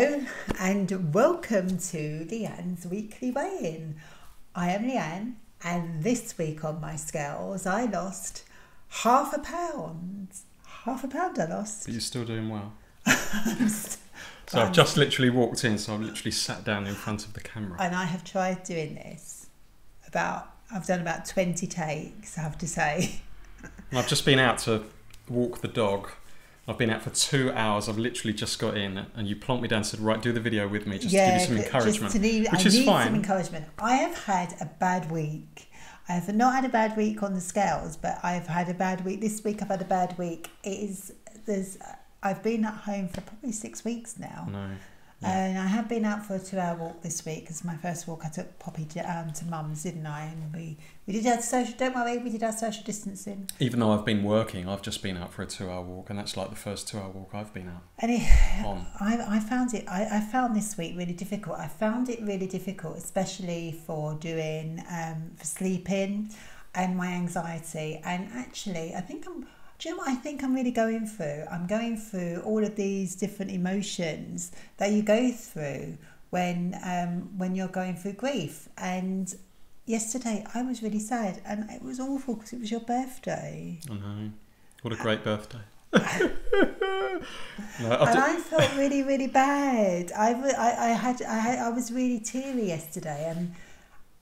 Hello and welcome to Leanne's Weekly Weigh-In. I am Leanne and this week on my scales I lost half a pound. Half a pound I lost. But you're still doing well. So I've just literally walked in, so I've literally sat down in front of the camera. And I have tried doing this. I've done about 20 takes, I have to say. And I've just been out to walk the dog. I've been out for 2 hours. I've literally just got in, and you plonked me down and said, "Right, do the video with me, just to give you some encouragement." Which is fine. Some encouragement. I have had a bad week. I have not had a bad week on the scales, but I've had a bad week. This week I've had a bad week. I've been at home for probably 6 weeks now. No. Yeah. And I have been out for a 2-hour walk this week because my first walk I took Poppy to mum's, didn't I? And we did our social. Don't worry, we did our social distancing. Even though I've been working, I've just been out for a 2-hour walk, and that's like the first 2-hour walk I've been out. And I found this week really difficult. I found it really difficult, especially for doing for sleeping and my anxiety. And actually, do you know what I think I'm really going through? I'm going through all of these different emotions that you go through when you're going through grief. And yesterday I was really sad, and it was awful because it was your birthday. I know. What a great birthday. And I felt really, really bad. I was really teary yesterday, and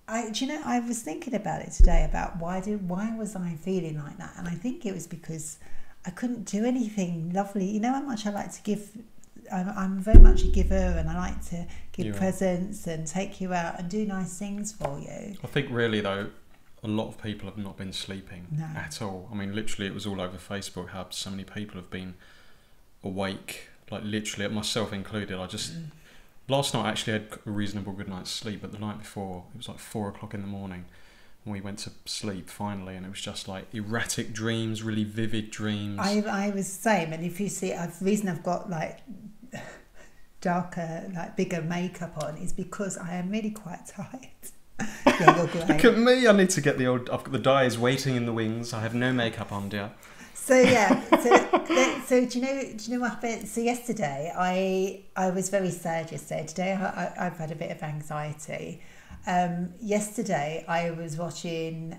I was thinking about it today about why was I feeling like that, and I think it was because I couldn't do anything lovely. You know how much I like to give. I'm very much a giver, and I like to give presents and take you out and do nice things for you. I think really though, a lot of people have not been sleeping at all. I mean, literally, it was all over Facebook how so many people have been awake, like literally, myself included. Last night I actually had a reasonable good night's sleep, but the night before it was like 4 o'clock in the morning and we went to sleep finally, and it was just like erratic dreams, really vivid dreams. I was the same, and if you see, the reason I've got like darker, like bigger makeup on is because I am really quite tired. Yeah, you're great. Look at me, I need to get I've got the dyes waiting in the wings. I have no makeup on, dear. So yeah, so do you know what happened? So yesterday, I was very sad yesterday. Today I've had a bit of anxiety. Yesterday I was watching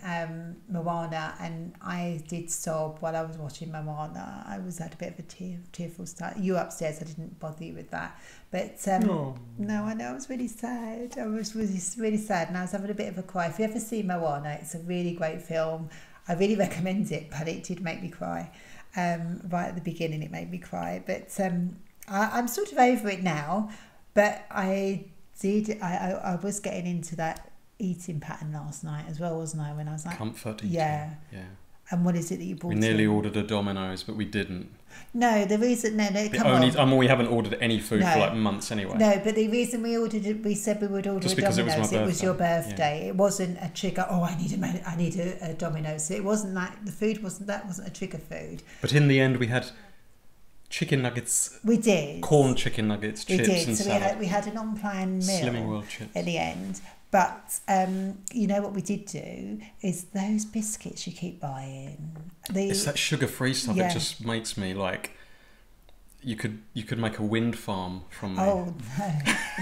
Moana, and I did sob while I was watching Moana. I had a bit of a tearful start. You upstairs, I didn't bother you with that. But no, I know I was really sad. I was really sad, and I was having a bit of a cry. If you ever see Moana, it's a really great film. I really recommend it, but it did make me cry. Right at the beginning, it made me cry. But I'm sort of over it now. But I was getting into that eating pattern last night as well, wasn't I? When I was like... Comfort eating. Yeah. And what is it that you bought? We nearly ordered a Domino's, but we didn't. No, the reason... No, come on. We haven't ordered any food for like months anyway. No, but the reason we ordered it, we said we would order a Domino's. It was your birthday. Yeah. It wasn't a trigger. Oh, I need a Domino's. It wasn't that. The food wasn't a trigger food. But in the end, we had chicken nuggets. We did. Corn chicken nuggets, chips and salad. So we had an unplanned meal. Slimming World chips. At the end. But you know what we did do is those biscuits you keep buying. It's that sugar-free stuff. Yeah. It just makes me like you could make a wind farm from them. Oh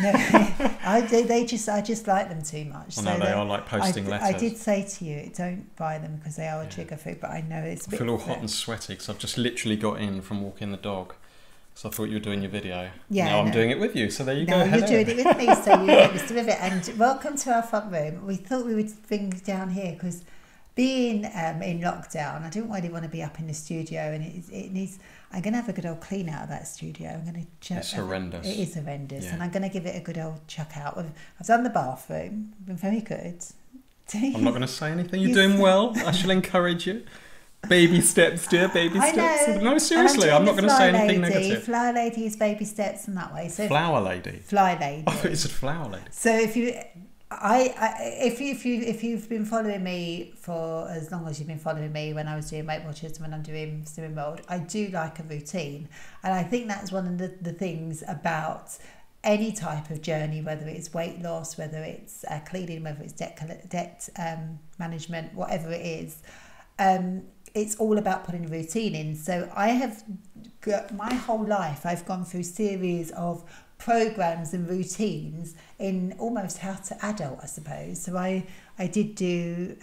no! I just like them too much. I know they are like posting letters. I did say to you, don't buy them because they are a trigger food. But I know it's. I feel all hot and sweaty because I've just literally got in from walking the dog. So I thought you were doing your video. Yeah. Now I'm doing it with you. So there you go. You're doing it with me, so you get Mr. Rivet. And welcome to our front room. We thought we would bring down here because being in lockdown, I don't really want to be up in the studio, and it needs. I'm going to have a good old clean out of that studio. I'm going to. It's horrendous. It is horrendous, and I'm going to give it a good old chuck out. I've done the bathroom. Been very good. I'm not going to say anything. You're doing well. I shall encourage you. Baby steps, dear, baby steps. No, seriously, I'm not going to say anything negative. Flower lady is baby steps in that way. So flower lady. Fly lady. I thought you said flower lady. So if you've been following me for as long as you've been following me when I was doing Weight Watchers and when I'm doing Slimming World, I do like a routine, and I think that's one of the things about any type of journey, whether it's weight loss, whether it's cleaning, whether it's debt management, whatever it is. It's all about putting a routine in. So I have got my whole life, I've gone through series of programs and routines in almost how to adult, I suppose. So I did do,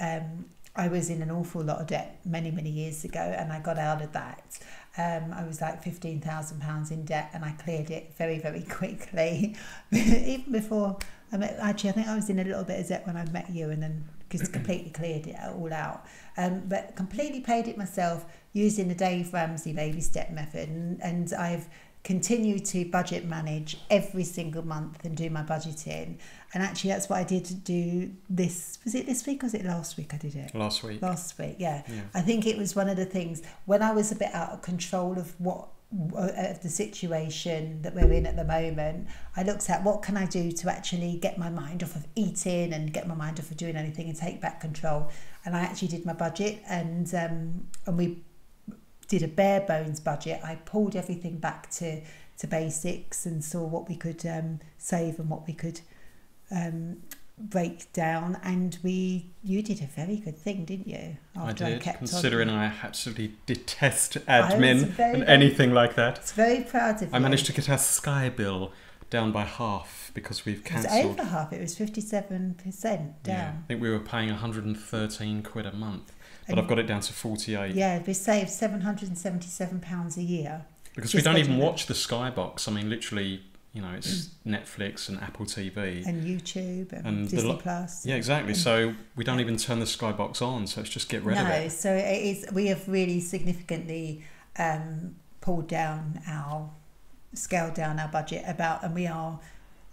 I was in an awful lot of debt many years ago, and I got out of that. I was like £15,000 in debt, and I cleared it very quickly. Even before I met, actually I think I was in a little bit of debt when I met you, and then just completely cleared it all out. But completely paid it myself using the Dave Ramsey baby step method, and I've continued to budget manage every single month and do my budgeting. And actually that's what I did do was it this week or was it last week I did it? Last week, yeah. I think it was one of the things when I was a bit out of control of the situation that we're in at the moment. I looked at what can I do to actually get my mind off of eating and get my mind off of doing anything and take back control. And I actually did my budget, and we did a bare bones budget. I pulled everything back to basics and saw what we could save and what we could break down. And you did a very good thing, didn't you? After I did, considering I absolutely detest admin and anything like that. I was very proud of you. I managed to get our Sky bill down by half because we've cancelled. It was over half. It was 57% down. Yeah, I think we were paying 113 quid a month. But I've got it down to 48. Yeah, we saved £777 a year. Because we don't even watch the Skybox. I mean, literally, it's Netflix and Apple TV. And YouTube and Disney Plus. Yeah, exactly. So we don't even turn the Skybox on. So it's just get rid of it. No, so it is. We have really significantly scaled down our budget and we are...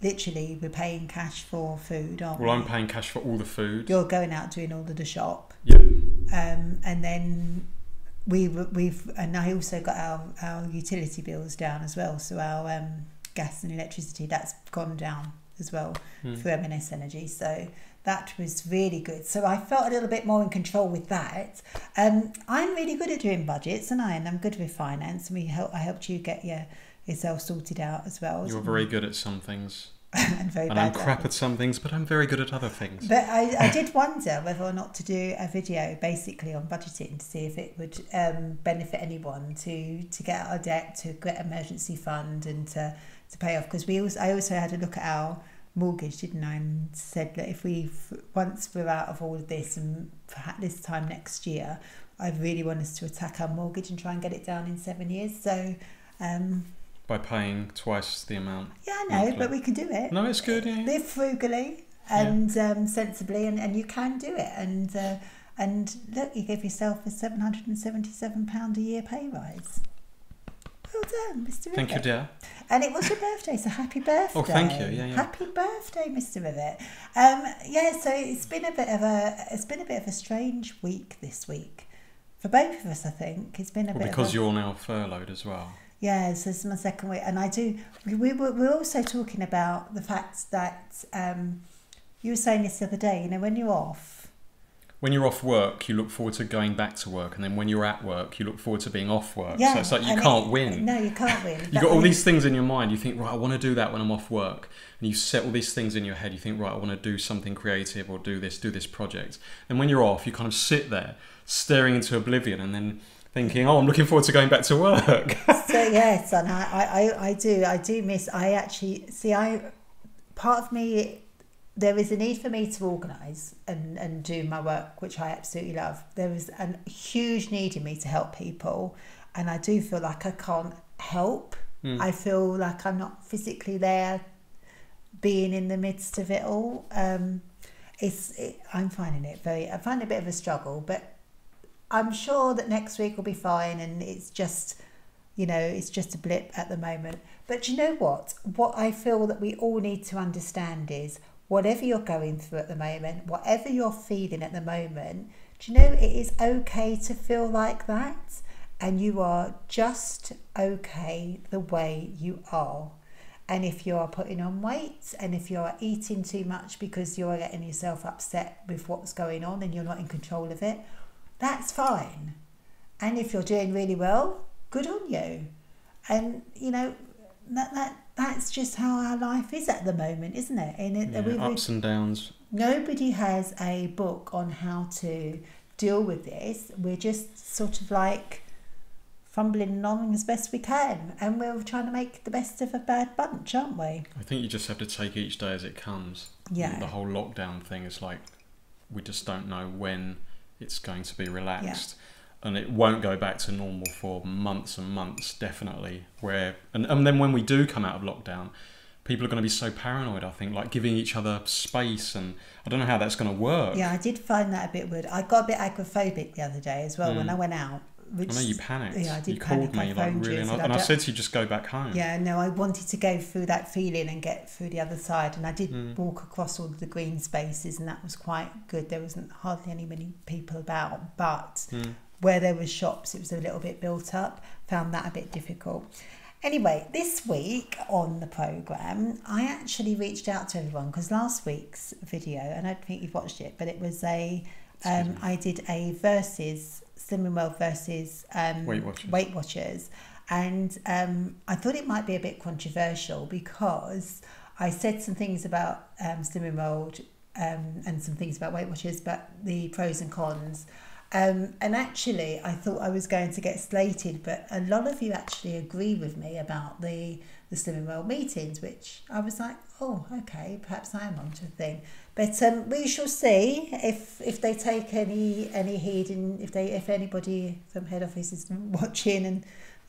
Literally, we're paying cash for food, aren't we? Well, I'm paying cash for all the food. You're going out doing all of the shop. Yeah. And then and I also got our utility bills down as well. So our gas and electricity, that's gone down as well through M&S Energy. So that was really good. So I felt a little bit more in control with that. I'm really good at doing budgets, and I'm good with finance. And I helped you get yourself sorted out as well. You're very good at some things. and I'm crap at some things, but I'm very good at other things. But I did wonder whether or not to do a video basically on budgeting to see if it would benefit anyone to get out of debt, to get emergency fund and to pay off. Because I also had a look at our mortgage, didn't I, and said that if once we're out of all of this and perhaps this time next year, I really want us to attack our mortgage and try and get it down in 7 years. So by paying twice the amount. Yeah, I know, monthly. But we can do it. No, it's good. Yeah. Live frugally and sensibly, and you can do it. And look, you give yourself a £777 a year pay rise. Well done, Mr. Rivet. Thank you, dear. And it was your birthday, so happy birthday. Oh, thank you. Yeah. Happy birthday, Mr. Rivet. So it's been a bit of a strange week this week for both of us. I think it's been a bit because you're now furloughed as well. Yeah, so it's my second week, and we're also talking about the fact that you were saying this the other day. When you're off work, you look forward to going back to work, and then when you're at work, you look forward to being off work. Yeah, so it's like you can't win. No, you can't win. You've got all these things in your mind. You think, right, I want to do that when I'm off work, and you set all these things in your head. You think, right, I want to do something creative or do this project. And when you're off, you kind of sit there staring into oblivion, and then thinking, oh, I'm looking forward to going back to work. So yes, and I do miss. Part of me, there is a need for me to organise and do my work, which I absolutely love. There is a huge need in me to help people, and I do feel like I can't help. I feel like I'm not physically there, being in the midst of it all. I'm finding it I find it a bit of a struggle, but I'm sure that next week will be fine, and it's just a blip at the moment. But you know what? What I feel that we all need to understand is whatever you're going through at the moment, whatever you're feeling at the moment, do you know it is okay to feel like that? And you are just okay the way you are. And if you are putting on weight, and if you are eating too much because you're getting yourself upset with what's going on and you're not in control of it, that's fine. And if you're doing really well, good on you. And that's just how our life is at the moment, isn't it? Ups and downs. Nobody has a book on how to deal with this. We're just sort of like fumbling along as best we can, and we're trying to make the best of a bad bunch, aren't we? I think you just have to take each day as it comes. Yeah. The whole lockdown thing is like, we just don't know when it's going to be relaxed. And it won't go back to normal for months and months, definitely. And then when we do come out of lockdown, people are going to be so paranoid, I think, like giving each other space, and I don't know how that's going to work. Yeah, I did find that a bit weird. I got a bit agoraphobic the other day as well when I went out. I know you panicked. Yeah, I did. You called me like really, and I said to you, just go back home. Yeah, no, I wanted to go through that feeling and get through the other side, and I did walk across all of the green spaces, and that was quite good. There wasn't hardly many people about, but where there was shops, it was a little bit built up. Found that a bit difficult. Anyway, this week on the programme, I actually reached out to everyone because last week's video, and I don't think you've watched it, but it was I did a versus Slimming World versus Weight Watchers, and I thought it might be a bit controversial because I said some things about Slimming World and some things about Weight Watchers, but the pros and cons. And actually, I thought I was going to get slated, but a lot of you actually agree with me about the Slimming World meetings, which I was like, oh, okay, perhaps I am onto a thing. But we shall see if they take any heed, and if anybody from head office is watching and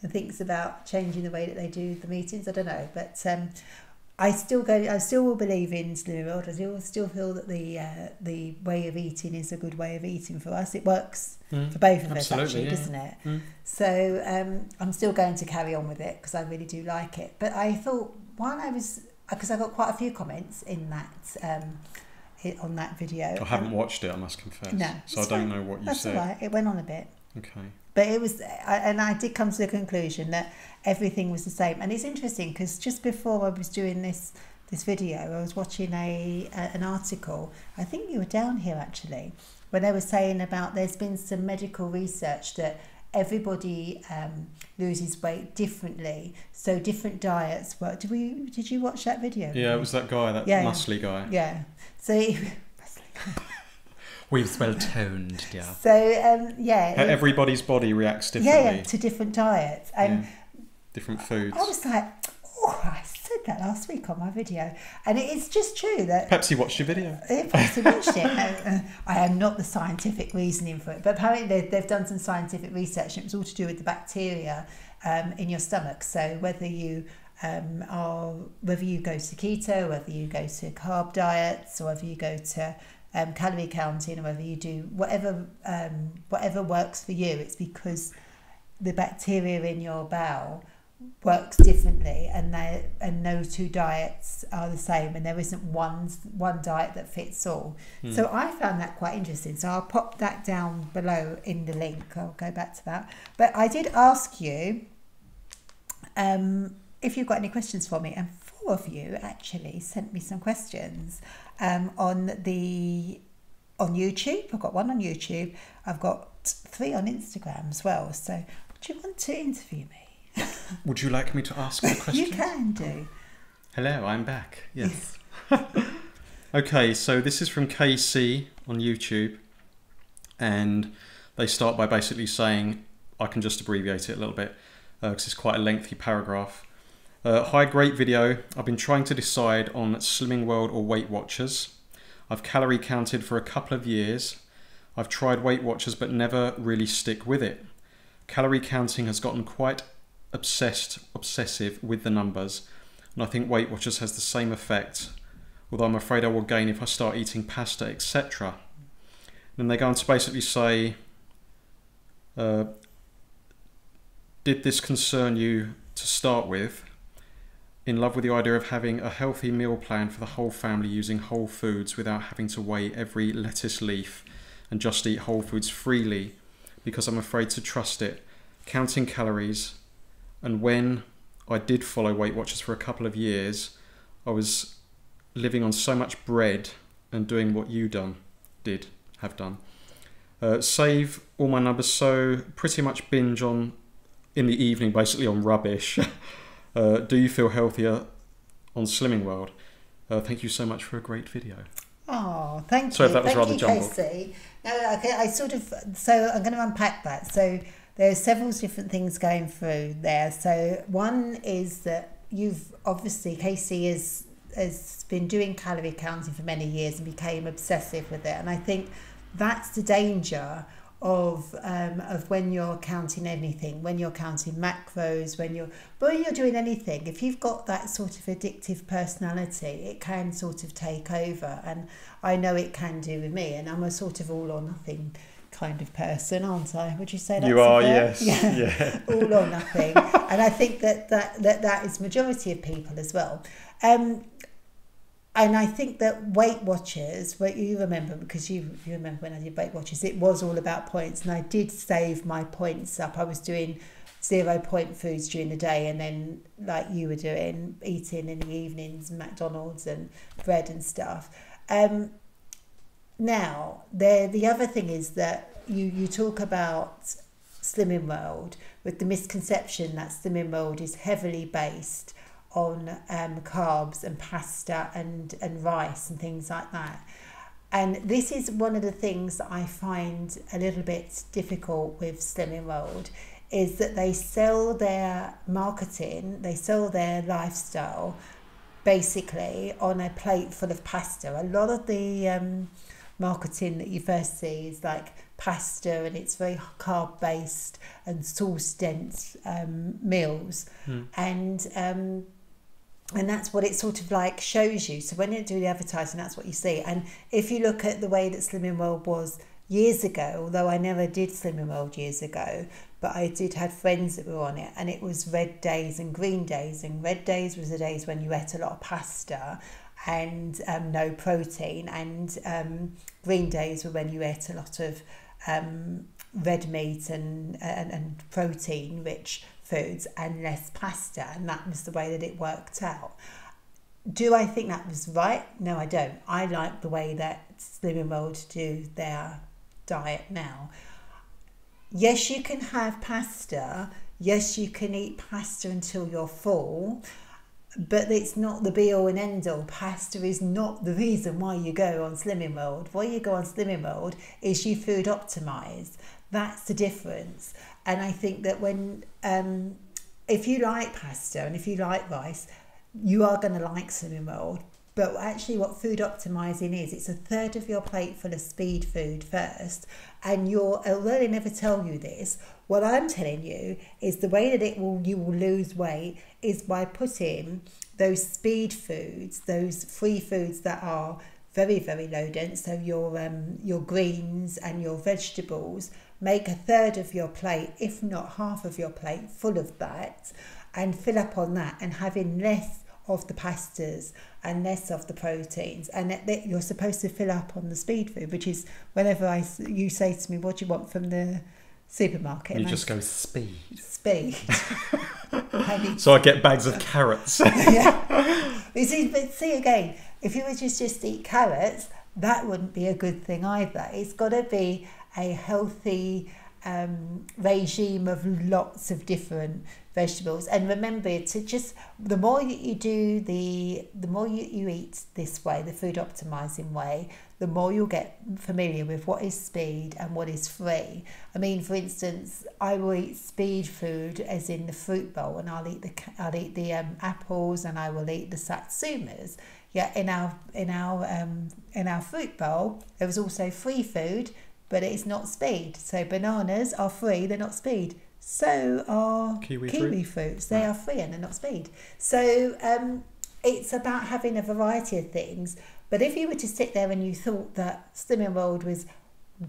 thinks about changing the way that they do the meetings. I don't know, but I still will believe in Slimming World. I still feel that the way of eating is a good way of eating for us. It works for both of us, actually, doesn't it? So I'm still going to carry on with it because I really do like it. But I thought because I got quite a few comments in that on that video. I haven't watched it, I must confess. No, so I don't know what you said. That's all right. It went on a bit. Okay. But it was, and I did come to the conclusion that everything was the same. And it's interesting because just before I was doing this video, I was watching an article. I think you were down here actually, where they were saying about there's been some medical research that everybody loses weight differently, so different diets work. Did you watch that video? Yeah, it was that guy, muscly guy. Yeah. So. We've well toned, yeah. So how everybody's body reacts differently. Yeah, to different diets and different foods. I was like, oh, I said that last week on my video, and it's just true that. Perhaps he watched your video. Perhaps he watched it. I am not the scientific reasoning for it, but apparently they've done some scientific research, and it was all to do with the bacteria in your stomach. So whether you whether you go to keto, whether you go to carb diets, or whether you go to calorie counting, or whether you do whatever works for you, it's because the bacteria in your bowel works differently, and no two diets are the same, and there isn't one diet that fits all. So I found that quite interesting, so I'll pop that down below in the link. I'll go back to that. But I did ask you if you've got any questions for me, and 4 of you actually sent me some questions on YouTube. I've got 1 on YouTube. I've got 3 on Instagram as well. So would you want to interview me? Would you like me to ask a question? You can do. Hello, I'm back. Yes. Okay, so this is from KC on YouTube, and they start by basically saying, I can just abbreviate it a little bit because it's quite a lengthy paragraph. Hi, great video. I've been trying to decide on Slimming World or Weight Watchers. I've calorie counted for a couple of years. I've tried Weight Watchers but never really stick with it. Calorie counting has gotten quite obsessive with the numbers, and I think Weight Watchers has the same effect, although I'm afraid I will gain if I start eating pasta, etc. Then they go on to basically say, did this concern you to start with? In love with the idea of having a healthy meal plan for the whole family using whole foods without having to weigh every lettuce leaf, and just eat whole foods freely because I'm afraid to trust it. Counting calories, and when I did follow Weight Watchers for a couple of years, I was living on so much bread and doing what you have done. Save all my numbers, so pretty much binge on in the evening, basically on rubbish. Do you feel healthier on Slimming World? Thank you so much for a great video. Oh, thank you. Sorry if that was rather jumbled. Casey. No, okay, so I'm going to unpack that. So there are several different things going through there. So one is that you've obviously, Casey has been doing calorie counting for many years and became obsessive with it. And I think that's the danger of when you're counting anything, when you're counting macros, when you're doing anything. If you've got that sort of addictive personality, it can sort of take over, and I know it can do with me. And I'm a sort of all or nothing kind of person, aren't I? Would you say that? You are, yes. Yeah. All or nothing. And I think that is majority of people as well. And I think that Weight Watchers, well, you remember, because you remember when I did Weight Watchers, it was all about points, and I did save my points up. I was doing 0 point foods during the day, and then, like you were doing, eating in the evenings, McDonald's and bread and stuff. Now, the other thing is that you talk about Slimming World with the misconception that Slimming World is heavily based on carbs and pasta and rice and things like that. And this is one of the things that I find a little bit difficult with Slimming World, is that they sell their marketing, they sell their lifestyle basically on a plate full of pasta. A lot of the marketing that you first see is like pasta, and it's very carb based and sauce dense meals. And that's what it sort of like shows you. So when you do the advertising, that's what you see. And if you look at the way that Slimming World was years ago, although I never did Slimming World years ago, but I did have friends that were on it, and it was red days and green days. And red days was the days when you ate a lot of pasta and no protein, and green days were when you ate a lot of red meat and protein rich foods and less pasta, and that was the way that it worked out. Do I think that was right? No, I don't. I like the way that Slimming World do their diet now. Yes, you can have pasta. Yes, you can eat pasta until you're full, but it's not the be all and end all. Pasta is not the reason why you go on Slimming World. Why you go on Slimming World is you food optimize. That's the difference. And I think that when if you like pasta and if you like rice, you are going to like Slimming World. But actually what food optimizing is, it's a third of your plate full of speed food first. And although they never tell you this, what I'm telling you is the way that you will lose weight is by putting those speed foods, those free foods that are very, very low dense, so your greens and your vegetables, make a third of your plate, if not half of your plate, full of that, and fill up on that, and having less of the pastas and less of the proteins. And that you're supposed to fill up on the speed food, which is whenever you say to me, what do you want from the supermarket? You just go speed. Speed. So I get bags of carrots. Yeah. But see again, if you were just eat carrots, that wouldn't be a good thing either. It's got to be a healthy regime of lots of different vegetables. And remember to just, the more you do, the more you eat this way, the food optimizing way, the more you'll get familiar with what is speed and what is free. I mean, for instance, I will eat speed food as in the fruit bowl, and I'll eat the apples, and I will eat the satsumas. Yeah, in our fruit bowl, there was also free food, but it's not speed. So bananas are free, they're not speed. So are kiwi fruits. They are free and they're not speed. So it's about having a variety of things. But if you were to sit there and you thought that Slimming World was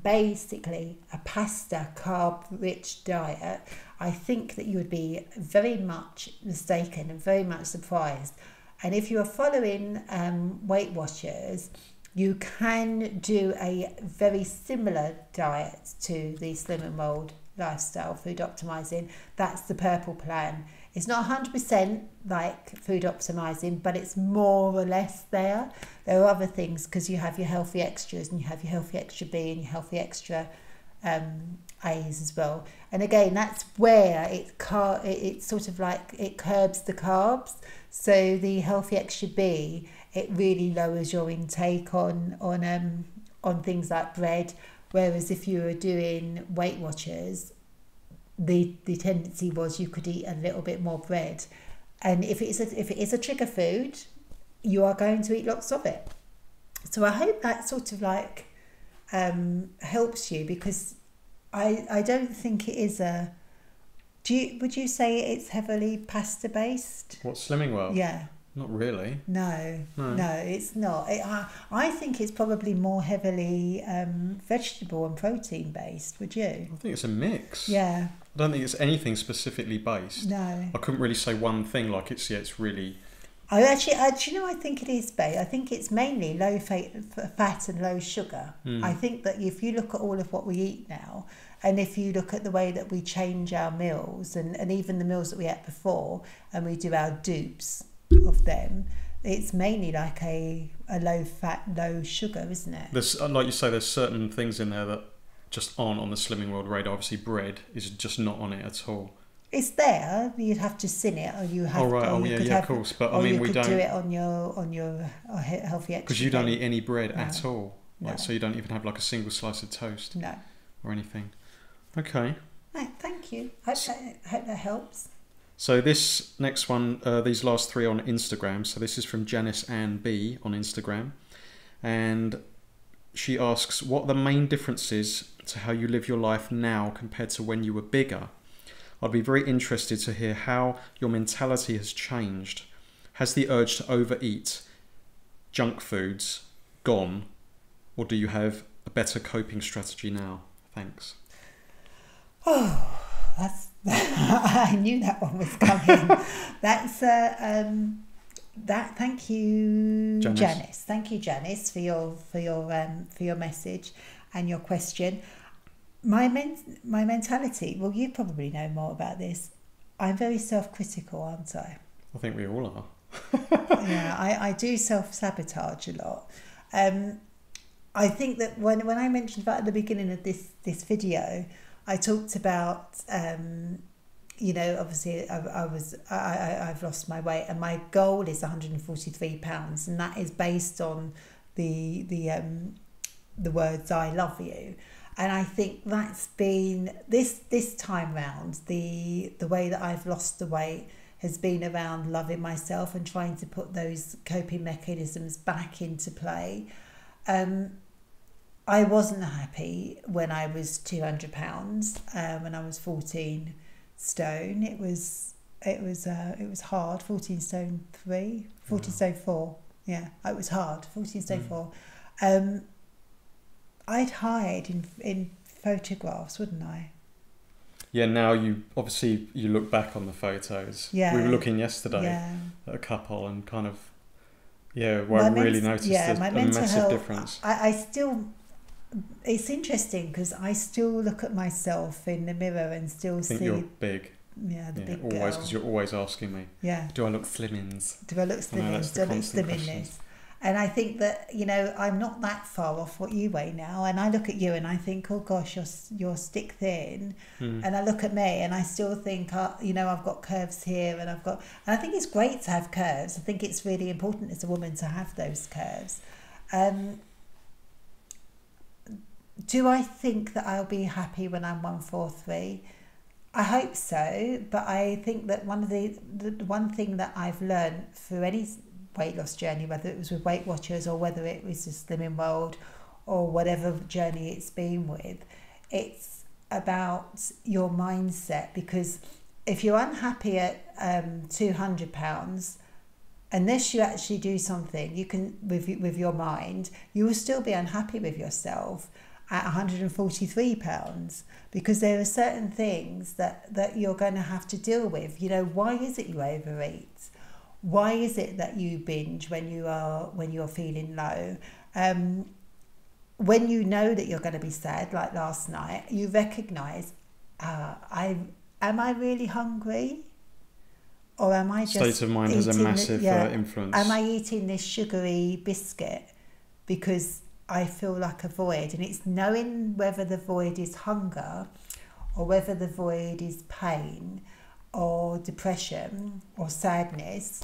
basically a pasta carb-rich diet, I think that you would be very much mistaken and very much surprised. And if you are following Weight Watchers, you can do a very similar diet to the Slimming World lifestyle, food optimizing. That's the purple plan. It's not 100% like food optimizing, but it's more or less there. There are other things, because you have your healthy extras, and you have your healthy extra B and your healthy extra A's as well. And again, that's where it's sort of like it curbs the carbs. So the healthy extra B, it really lowers your intake on things like bread. Whereas if you were doing Weight Watchers, the tendency was you could eat a little bit more bread, and if it is a trigger food, you are going to eat lots of it. So I hope that sort of like helps you, because I don't think it is a. Would you say it's heavily pasta based? What, Slimming World? Yeah. Not really. No, it's not. I think it's probably more heavily vegetable and protein based. Would you? I think it's a mix. Yeah. I don't think it's anything specifically based. No. I couldn't really say one thing. Like it's really. I think it is based. I think it's mainly low fat and low sugar. I think that if you look at all of what we eat now, and if you look at the way that we change our meals, and even the meals that we ate before, and we do our dupes of them, it's mainly like a low fat, low sugar, isn't it? There's, like you say, there's certain things in there that just aren't on the Slimming World radar. Obviously, bread is just not on it at all. It's there. You'd have to sin it, or you have. Oh right. To, Of course. But I mean, we don't do it on your healthy extra. Because you don't eat any bread at all. No. So you don't even have like a single slice of toast. No. Or anything. Okay. No, thank you. Hope that helps. So this next one, these last three on Instagram. So this is from Janice Ann B on Instagram. And she asks, what are the main differences to how you live your life now compared to when you were bigger? I'd be very interested to hear how your mentality has changed. Has the urge to overeat junk foods gone? Or do you have a better coping strategy now? Thanks. Oh, that's... I knew that one was coming. That's thank you, Janice. Thank you, Janice, for your message and your question. My mentality. Well, you probably know more about this. I'm very self-critical, aren't I? I think we all are. Yeah, I do self-sabotage a lot. I think that when I mentioned about at the beginning of this video, I talked about, obviously I've lost my weight, and my goal is 143 pounds, and that is based on the words "I love you." And I think that's been this time round, the way that I've lost the weight has been around loving myself and trying to put those coping mechanisms back into play. I wasn't happy when I was 200 pounds, when I was 14 stone. It was hard. 14 stone 3, 14 stone 4. Yeah, it was hard. 14 stone 4. I'd hide in photographs, wouldn't I? Yeah, now you look back on the photos. Yeah. We were looking yesterday at a couple and kind of, where I really noticed a massive difference. I still, it's interesting because I still look at myself in the mirror and still see. You're big. Yeah, the big always, girl. because you're always asking me. Yeah. Do I look slimmins? Do I look slimmins? Do I look slimmins? And I think that, I'm not that far off what you weigh now. And I look at you and I think, oh gosh, you're stick thin. And I look at me and I still think, I've got curves here and and I think it's great to have curves. I think it's really important as a woman to have those curves. Do I think that I'll be happy when I'm 143? I hope so, but I think that the one thing that I've learned through any weight loss journey, whether it was with Weight Watchers or whether it was the Slimming World or whatever journey it's been with, it's about your mindset. Because if you're unhappy at 200 pounds, unless you actually do something you can with your mind, you will still be unhappy with yourself at 143 pounds, because there are certain things that you're going to have to deal with. Why is it you overeat? Why is it that you binge when you're feeling low? When you know that you're going to be sad, like last night, you recognise, am I really hungry? Or am I just state of mind has a massive influence. Am I eating this sugary biscuit because I feel like a void? And it's knowing whether the void is hunger or whether the void is pain or depression or sadness.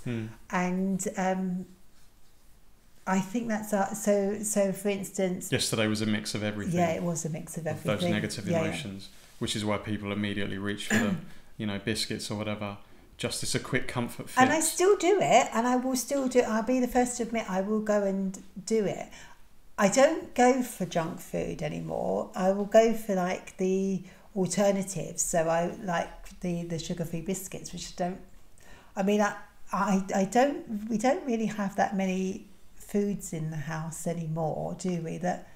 And I think that's so for instance, yesterday was a mix of everything. Yeah, it was a mix of everything. Those negative emotions. which is why people immediately reach for the, biscuits or whatever. Just it's a quick comfort fix. And I still do it, and I will still do it. I'll be the first to admit I will go and do it. I don't go for junk food anymore. I will go for like the alternatives. So I like the sugar-free biscuits, which we don't really have that many foods in the house anymore, do we? That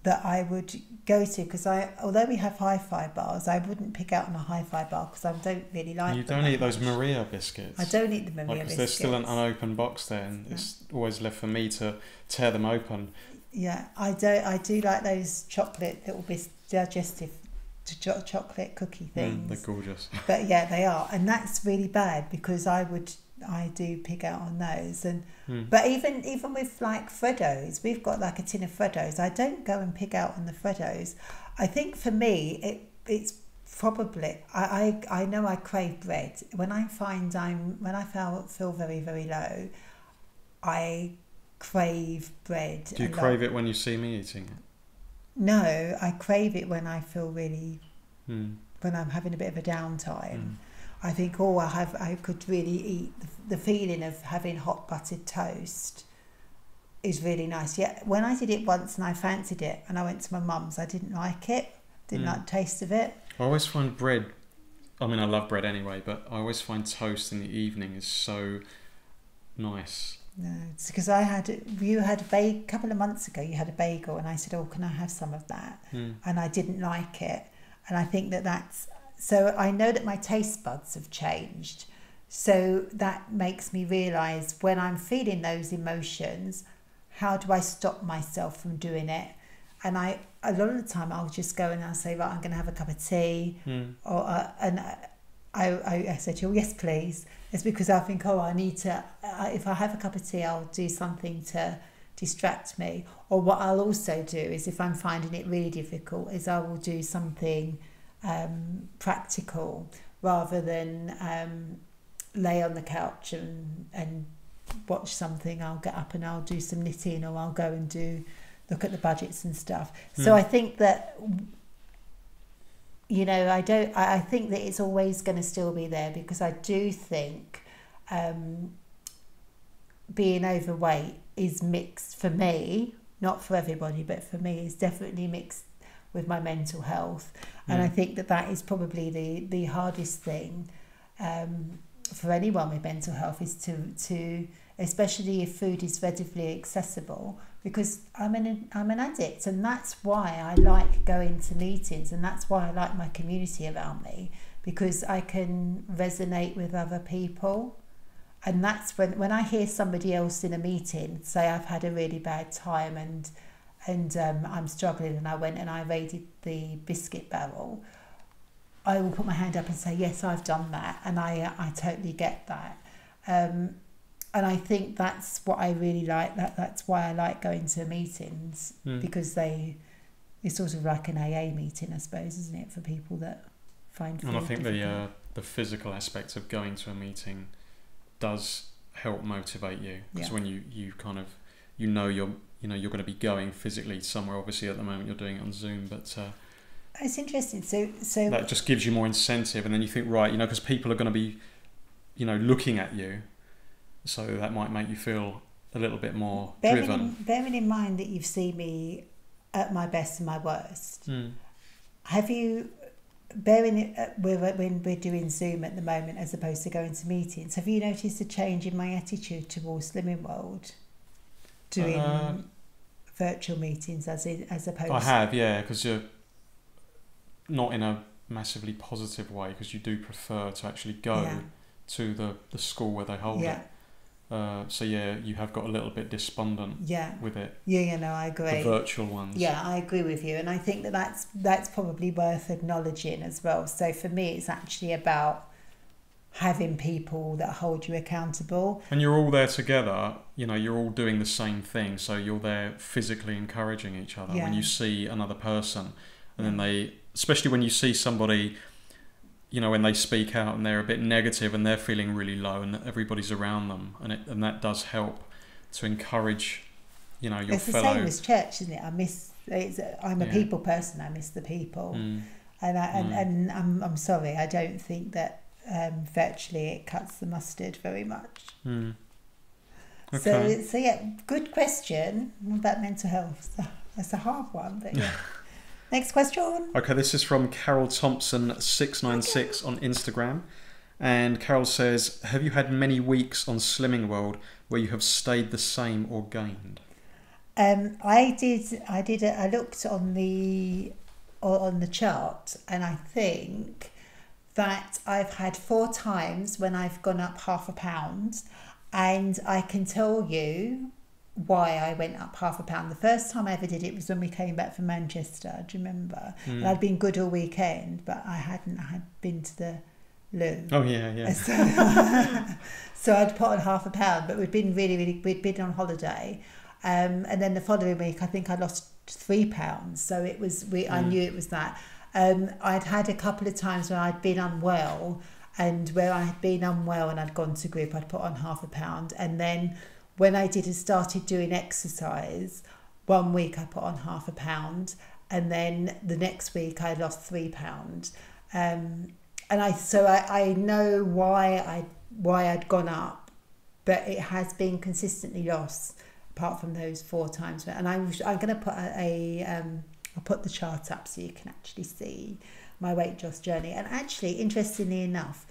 I would go to, because although we have hi-fi bars, I wouldn't pick out on a hi-fi bar because I don't really like them. You don't eat those Maria biscuits. I don't eat the Maria biscuits. There's still an unopened box there, and it's always left for me to tear them open. Yeah, I do like those chocolate little digestive chocolate cookie things. They're gorgeous. But yeah, they are, and that's really bad because I do pick out on those, and but even with like Freddos, we've got like a tin of Freddos. I don't go and pick out on the Freddos. I think for me it's probably I know I crave bread when I feel very, very low. I crave bread. Do you crave it when you see me eating it? No, I crave it when I feel really when I'm having a bit of a downtime. I think, I could really eat. The feeling of having hot buttered toast is really nice. Yeah, when I did it once and I fancied it and I went to my mum's, I didn't like it. Didn't like the taste of it. I always find bread, I mean I love bread anyway, but I always find toast in the evening is so nice. No, it's because you had a couple of months ago, you had a bagel and I said, oh, can I have some of that? And I didn't like it. And I think that's... So I know that my taste buds have changed. So that makes me realise when I'm feeling those emotions, how do I stop myself from doing it? And a lot of the time I'll just go and I'll say, right, I'm going to have a cup of tea. I said to you, yes, please. It's because I think, I need to, if I have a cup of tea, I'll do something to distract me. Or what I'll also do is, if I'm finding it really difficult, is I will do something practical rather than lay on the couch and watch something. I'll get up and I'll do some knitting, or I'll go and look at the budgets and stuff. So I think that, I think that it's always going to still be there, because I do think being overweight is mixed for me, not for everybody, but for me is definitely mixed with my mental health. And I think that is probably the hardest thing for anyone with mental health, is to especially if food is readily accessible, because I'm an addict, and that's why I like going to meetings, and that's why I like my community around me, because I can resonate with other people. And that's when I hear somebody else in a meeting say, I've had a really bad time and I'm struggling, and I went and I raided the biscuit barrel, I will put my hand up and say, yes, I've done that, and I totally get that. And I think that's what I really like. That's why I like going to meetings, because it's sort of like an AA meeting, I suppose, isn't it, for people that find food difficult. And I think the physical aspect of going to a meeting does help motivate you, because when you kind of you're going to be going physically somewhere. Obviously at the moment you're doing it on Zoom, but it's interesting. So that just gives you more incentive, and then you think, right, because people are going to be looking at you, so that might make you feel a little bit more driven. Bearing in mind that you've seen me at my best and my worst, have you, when we're doing Zoom at the moment as opposed to going to meetings, have you noticed a change in my attitude towards Slimming World doing virtual meetings as opposed? I have, yeah, because you're not in a massively positive way, because you do prefer to actually go to the school where they hold it. So you have got a little bit despondent with it. I agree. The virtual ones. Yeah, I agree with you, and I think that's probably worth acknowledging as well. So for me, it's actually about having people that hold you accountable. And you're all there together, you're all doing the same thing, so you're there physically encouraging each other. When you see another person, and then especially when you see somebody, when they speak out and they're a bit negative and they're feeling really low, and everybody's around them, and that does help to encourage, your fellow. It's the same as church, isn't it? I'm a people person. I miss the people. and I'm sorry, I don't think that virtually it cuts the mustard very much. Okay. So yeah, good question about mental health. That's a hard one, but yeah. Next question. Okay, this is from Carol Thompson 696 on Instagram. And Carol says, have you had many weeks on Slimming World where you have stayed the same or gained? I did. I looked on the chart, and I think that I've had 4 times when I've gone up half a pound, and I can tell you why I went up half a pound. The first time I ever did it was when we came back from Manchester. Do you remember? And I'd been good all weekend, but I hadn't been to the loo. Oh yeah. So I'd put on half a pound, but we'd been we'd been on holiday, and then the following week I think I lost 3 pounds. So it was I knew it was that. I'd had a couple of times when I'd been unwell, and where I had been unwell and I'd gone to group, I'd put on half a pound, and then when I started doing exercise, one week I put on half a pound, and then the next week I lost 3 pounds. And I know why I'd gone up, but it has been consistently lost apart from those 4 times. And I'm going to put I'll put the chart up so you can actually see my weight loss journey. And actually, interestingly enough,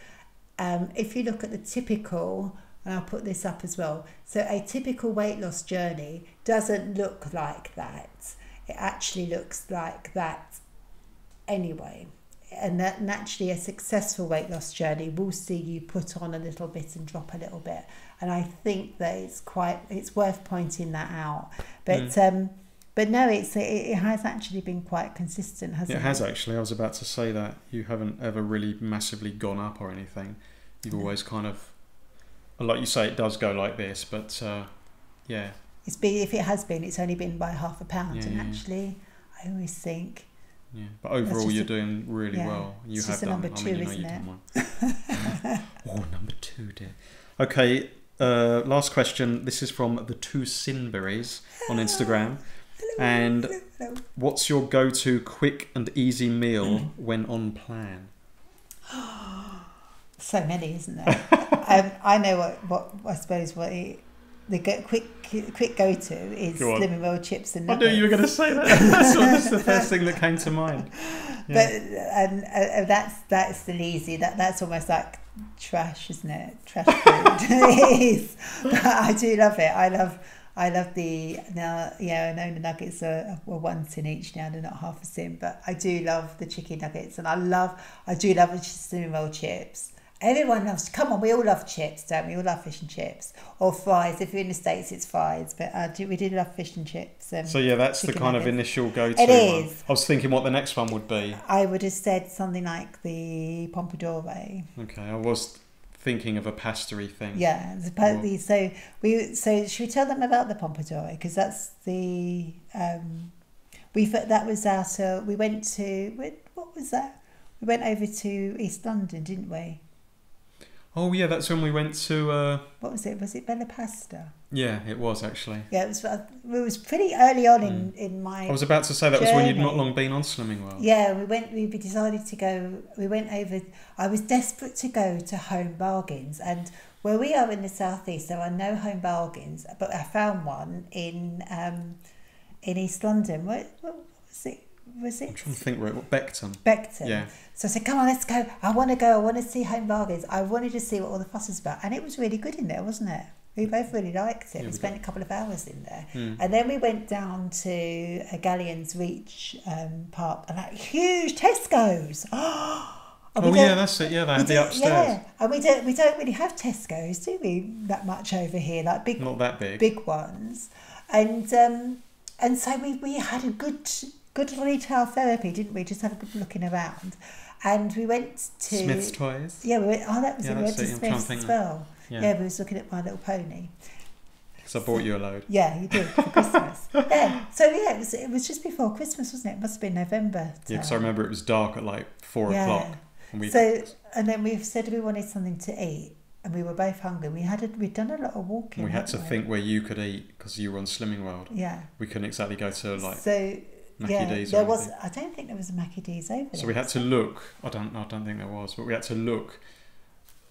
if you look at the typical, and I'll put this up as well, so a typical weight loss journey doesn't look like that. It actually looks like that anyway. And that naturally a successful weight loss journey will see you put on a little bit and drop a little bit. And I think that it's worth pointing that out. But no, it has actually been quite consistent, hasn't it? It has actually. I was about to say that you haven't ever really massively gone up or anything. You've always kind of, like you say, it does go like this, but yeah. If it has been, it's only been by half a pound, actually, I always think. Yeah, but overall you're doing really well. You it's have just done. Number 2, isn't it? Oh, number 2, dear. Okay, last question. This is from the 2 Sinberries on Instagram. And what's your go-to quick and easy meal when on plan? So many, isn't there? I know what I suppose the quick go-to is Slimming World chips and nuggets. I knew you were going to say that. That's the first thing that came to mind. Yeah. But that's still easy. That's almost like trash, isn't it? Trash food. It is. But I do love it. I love the now. Yeah, I know the nuggets are 1 tin each now. They're not half a tin, but I do love the chicken nuggets, and I do love the Slimming World chips. Everyone loves. Come on, we all love chips, don't we? We all love fish and chips or fries. If you're in the States, it's fries, but we do love fish and chips. So yeah, that's the kind of initial go-to. It is. One. I was thinking what the next one would be. I would have said something like the pompadour. Okay, I was thinking of a pastry thing. Yeah, supposedly. So should we tell them about the pompadour? Because that's the that was our. We went to what was that? We went over to East London, didn't we? Oh yeah, that's when we went to. What was it? Was it Bella Pasta? Yeah, it was actually. Yeah, it was pretty early on in my. I was about to say that journey. Was when you'd not long been on Slimming World. Yeah, we decided to go. We went over. I was desperate to go to Home Bargains, and where we are in the southeast, there are no Home Bargains, but I found one in East London. What was it? Was it? I'm trying to think. Right, Beckton. Beckton. Yeah. So I said, "Come on, let's go. I want to go. I want to see Home Bargains. I wanted to see what all the fuss is about." And it was really good in there, wasn't it? We both really liked it. Yeah, we spent a couple of hours in there. Mm. And then we went down to a Galleon's Reach park, and that huge Tesco's. Yeah, that's it. Yeah, they had the upstairs. Yeah, and we don't really have Tesco's, do we? That much over here, like big, not that big ones. And so we had a good retail therapy, didn't we? Just had a good looking around. And we went to Smith's Toys. Yeah, we went. Oh, that was it. We went to Smith's as well. Yeah, we was looking at My Little Pony. So I bought you a load. Yeah, you did for Christmas. Yeah. So yeah, it was just before Christmas, wasn't it? It must have been November. Yeah, because I remember it was dark at like 4 o'clock. And then we said we wanted something to eat, and we were both hungry. We'd done a lot of walking. We had to think where you could eat because you were on Slimming World. Yeah. We couldn't exactly go to like. So Mackie D's. There was. I don't think there was a Mackie D's over there. So we had to look. I don't think there was, but we had to look.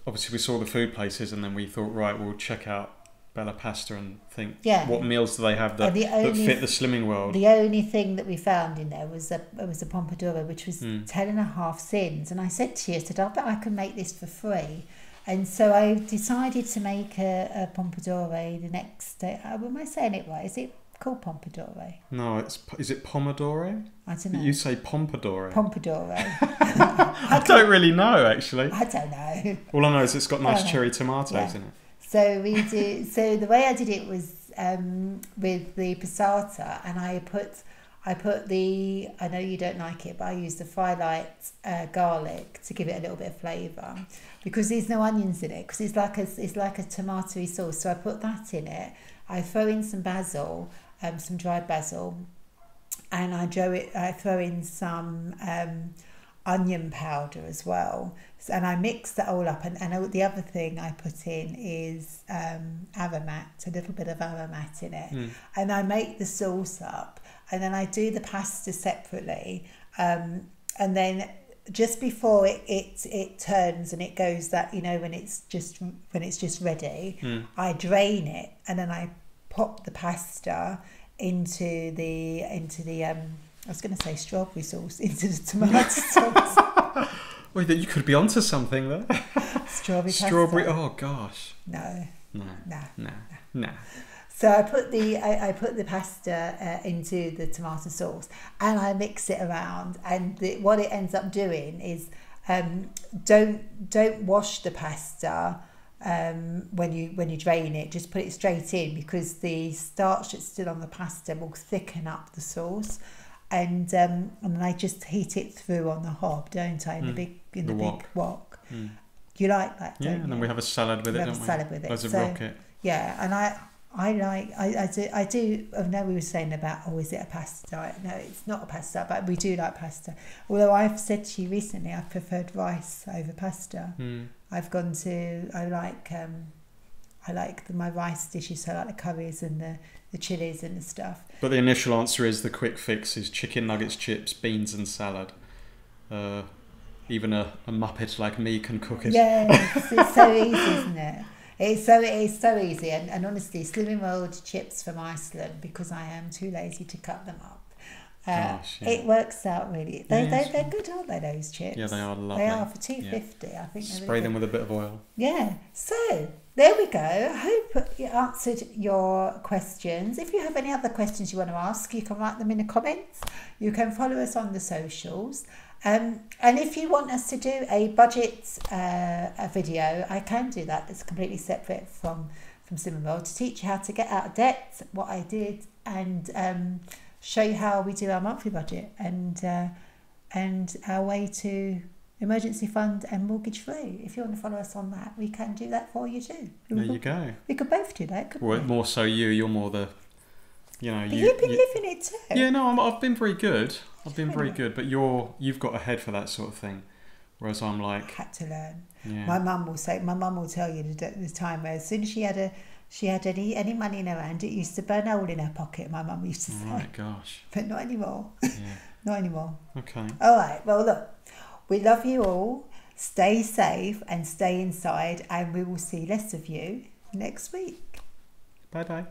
Obviously, we saw the food places, and then we thought, right, we'll check out Bella Pasta and think, what meals do they have that fit the slimming world? The only thing that we found in there was a Pompadoro, which was 10.5 sins. And I said to you, I bet I can make this for free. And so I decided to make a Pompadoro the next day. Am I saying it right? Is it called Pompadoro? No, is it Pomodoro? I don't know. You say Pompadoro. Pompadoro. I don't really know, actually. I don't know. All I know is it's got nice cherry tomatoes in it. So So the way I did it was with the passata, and I put the. I know you don't like it, but I used the Frylight garlic to give it a little bit of flavour, because there's no onions in it, because it's like a tomatoey sauce. So I put that in it. I throw in some basil, some dried basil, and I throw in some onion powder as well. And I mix that all up, and the other thing I put in is aromat, a little bit of aromat in it, and I make the sauce up, and then I do the pasta separately, and then just before it turns and it goes that, when it's just ready, I drain it, and then I pop the pasta into the I was going to say strawberry sauce, into the tomato sauce. Wait, you could be onto something there. Strawberry. Oh gosh. No. So I put the pasta into the tomato sauce, and I mix it around. And what it ends up doing is don't wash the pasta when you drain it. Just put it straight in, because the starch that's still on the pasta will thicken up the sauce. And then I just heat it through on the hob, don't I? In the big wok. You like that, don't you? And then we have a salad with it, don't we? Salad with it. As a rocket. Yeah, and I do. I know we were saying about, is it a pasta diet? No, it's not a pasta diet, but we do like pasta. Although I've said to you recently, I've preferred rice over pasta. I've gone to. I like my rice dishes. So I like the curries and the chilies and the stuff. But the initial answer is the quick fix is chicken nuggets, chips, beans and salad. Even a muppet like me can cook it. Yeah, it's so easy, isn't it? It is so easy. And honestly, Slimming World chips from Iceland, because I am too lazy to cut them up. It works out really. They're good, aren't they, those chips? Yeah, they are lovely. They are for $2.50, I think. Spray them with a bit of oil. Yeah. So there we go. I hope you answered your questions. If you have any other questions you want to ask, you can write them in the comments. You can follow us on the socials. And if you want us to do a budget a video, I can do that. It's completely separate from Slimming World, to teach you how to get out of debt, what I did, and show you how we do our monthly budget, and our way to emergency fund and mortgage free. If you want to follow us on that, we can do that for you too. There you go. We could both do that, couldn't we? More so you're more the, But you've been living it too. Yeah, no, I've been very good. Very good, but you've got a head for that sort of thing, whereas I'm like, I had to learn. Yeah. My mum will tell you the time where, as soon as she had any money in her hand, it used to burn a hole in her pocket. My mum used to say. Right, gosh. But not anymore. Yeah. Not anymore. Okay. All right. Well, look, we love you all. Stay safe and stay inside, and we will see less of you next week. Bye bye.